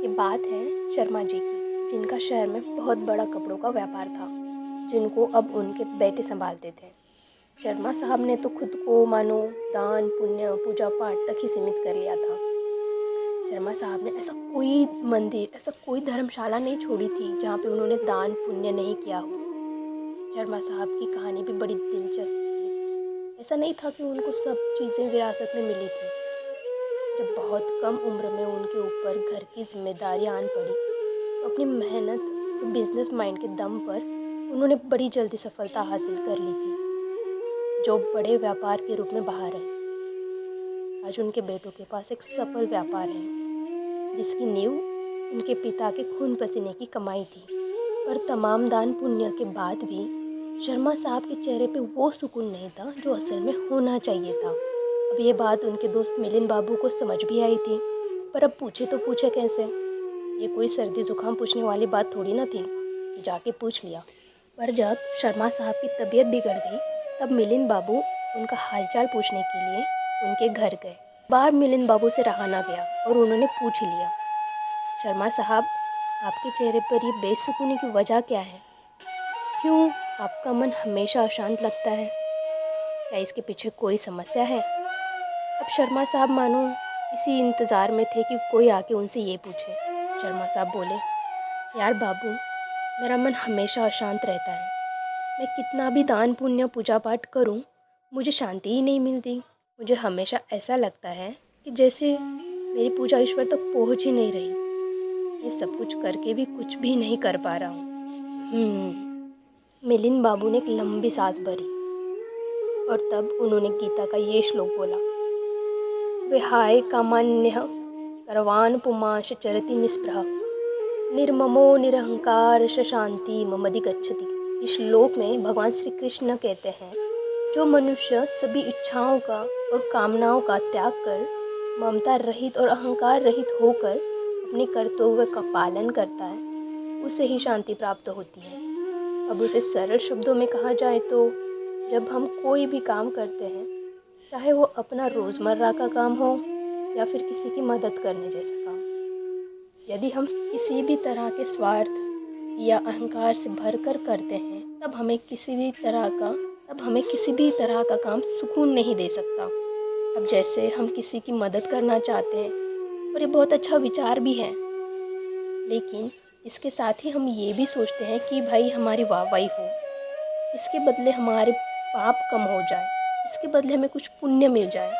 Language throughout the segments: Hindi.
ये बात है शर्मा जी की, जिनका शहर में बहुत बड़ा कपड़ों का व्यापार था, जिनको अब उनके बेटे संभालते थे। शर्मा साहब ने तो खुद को मानो दान पुण्य पूजा पाठ तक ही सीमित कर लिया था। शर्मा साहब ने ऐसा कोई मंदिर, ऐसा कोई धर्मशाला नहीं छोड़ी थी जहाँ पे उन्होंने दान पुण्य नहीं किया हो। शर्मा साहब की कहानी भी बड़ी दिलचस्प थी। ऐसा नहीं था कि उनको सब चीज़ें विरासत में मिली थी। जब बहुत कम उम्र में उनके ऊपर घर की जिम्मेदारियां आन पड़ी, तो अपनी मेहनत और बिजनेस माइंड के दम पर उन्होंने बड़ी जल्दी सफलता हासिल कर ली थी, जो बड़े व्यापार के रूप में बाहर है। आज उनके बेटों के पास एक सफल व्यापार है, जिसकी नींव उनके पिता के खून पसीने की कमाई थी। पर तमाम दान पुण्य के बाद भी शर्मा साहब के चेहरे पे वो सुकून नहीं था जो असल में होना चाहिए था। अब ये बात उनके दोस्त मिलिंद बाबू को समझ भी आई थी, पर अब पूछे तो पूछे कैसे। ये कोई सर्दी जुकाम पूछने वाली बात थोड़ी ना थी, जाके पूछ लिया। पर जब शर्मा साहब की तबीयत बिगड़ गई, तब मिलिंद बाबू उनका हालचाल पूछने के लिए उनके घर गए। बाहर मिलिंद बाबू से रहा ना गया और उन्होंने पूछ ही लिया, शर्मा साहब, आपके चेहरे पर ये बेसुकूनी की वजह क्या है? क्यों आपका मन हमेशा अशांत लगता है? क्या इसके पीछे कोई समस्या है? अब शर्मा साहब मानो इसी इंतज़ार में थे कि कोई आके उनसे ये पूछे। शर्मा साहब बोले, यार बाबू, मेरा मन हमेशा अशांत रहता है। मैं कितना भी दान पुण्य पूजा पाठ करूं, मुझे शांति ही नहीं मिलती। मुझे हमेशा ऐसा लगता है कि जैसे मेरी पूजा ईश्वर तक पहुंच ही नहीं रही। ये सब कुछ करके भी कुछ भी नहीं कर पा रहा हूँ। मिलिंद बाबू ने एक लंबी सांस भरी और तब उन्होंने गीता का ये श्लोक बोला, विहाय कामान्यः सर्वान् पुमांश्च चरति निस्पृहः निर्ममो निरहंकार शांति ममधिगच्छति। इस श्लोक में भगवान श्री कृष्ण कहते हैं, जो मनुष्य सभी इच्छाओं का और कामनाओं का त्याग कर ममता रहित और अहंकार रहित होकर अपने कर्तव्य का पालन करता है, उसे ही शांति प्राप्त होती है। अब उसे सरल शब्दों में कहा जाए तो जब हम कोई भी काम करते हैं, चाहे वो अपना रोज़मर्रा का काम हो या फिर किसी की मदद करने जैसा काम, यदि हम किसी भी तरह के स्वार्थ या अहंकार से भरकर करते हैं, तब हमें किसी भी तरह का काम सुकून नहीं दे सकता। अब जैसे हम किसी की मदद करना चाहते हैं और ये बहुत अच्छा विचार भी है, लेकिन इसके साथ ही हम ये भी सोचते हैं कि भाई हमारी वाहवाही हो, इसके बदले हमारे पाप कम हो जाए, इसके बदले हमें कुछ पुण्य मिल जाए।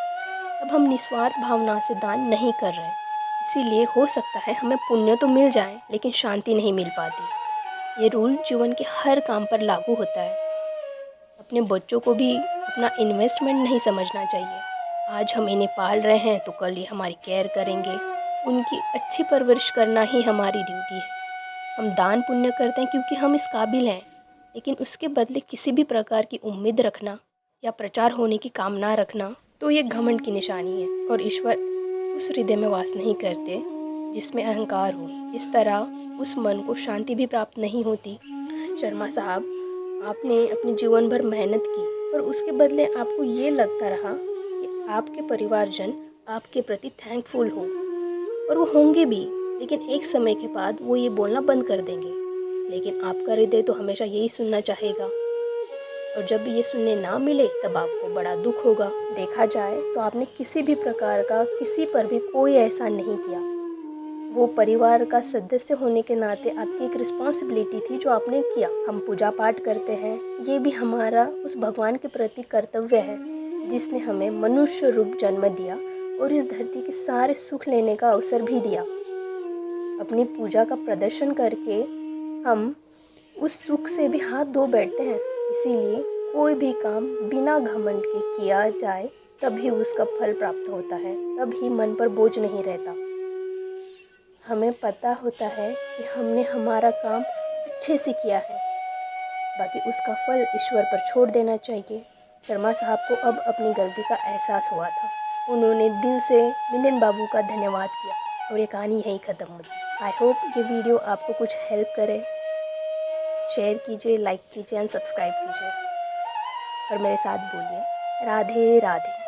अब हम निस्वार्थ भावना से दान नहीं कर रहे, इसीलिए हो सकता है हमें पुण्य तो मिल जाए लेकिन शांति नहीं मिल पाती। ये रूल जीवन के हर काम पर लागू होता है। अपने बच्चों को भी अपना इन्वेस्टमेंट नहीं समझना चाहिए। आज हम इन्हें पाल रहे हैं तो कल ये हमारी केयर करेंगे। उनकी अच्छी परवरिश करना ही हमारी ड्यूटी है। हम दान पुण्य करते हैं क्योंकि हम इस काबिल हैं, लेकिन उसके बदले किसी भी प्रकार की उम्मीद रखना या प्रचार होने की कामना रखना तो ये घमंड की निशानी है, और ईश्वर उस हृदय में वास नहीं करते जिसमें अहंकार हो। इस तरह उस मन को शांति भी प्राप्त नहीं होती। शर्मा साहब, आपने अपने जीवन भर मेहनत की और उसके बदले आपको ये लगता रहा कि आपके परिवारजन आपके प्रति थैंकफुल हो, और वो होंगे भी, लेकिन एक समय के बाद वो ये बोलना बंद कर देंगे। लेकिन आपका हृदय तो हमेशा यही सुनना चाहेगा, और जब ये सुनने ना मिले तब आपको बड़ा दुख होगा। देखा जाए तो आपने किसी भी प्रकार का किसी पर भी कोई एहसान नहीं किया। वो परिवार का सदस्य होने के नाते आपकी एक रिस्पॉन्सिबिलिटी थी जो आपने किया। हम पूजा पाठ करते हैं, ये भी हमारा उस भगवान के प्रति कर्तव्य है जिसने हमें मनुष्य रूप जन्म दिया और इस धरती के सारे सुख लेने का अवसर भी दिया। अपनी पूजा का प्रदर्शन करके हम उस सुख से भी हाथ धो बैठते हैं। इसीलिए कोई भी काम बिना घमंड के किया जाए तभी उसका फल प्राप्त होता है, तभी मन पर बोझ नहीं रहता। हमें पता होता है कि हमने हमारा काम अच्छे से किया है, बाकी उसका फल ईश्वर पर छोड़ देना चाहिए। शर्मा साहब को अब अपनी गलती का एहसास हुआ था। उन्होंने दिल से मिलिंद बाबू का धन्यवाद किया और ये कहानी यहीं ख़त्म हुई। आई होप ये वीडियो आपको कुछ हेल्प करे। शेयर कीजिए, लाइक कीजिए एंड सब्सक्राइब कीजिए, और मेरे साथ बोलिए राधे राधे।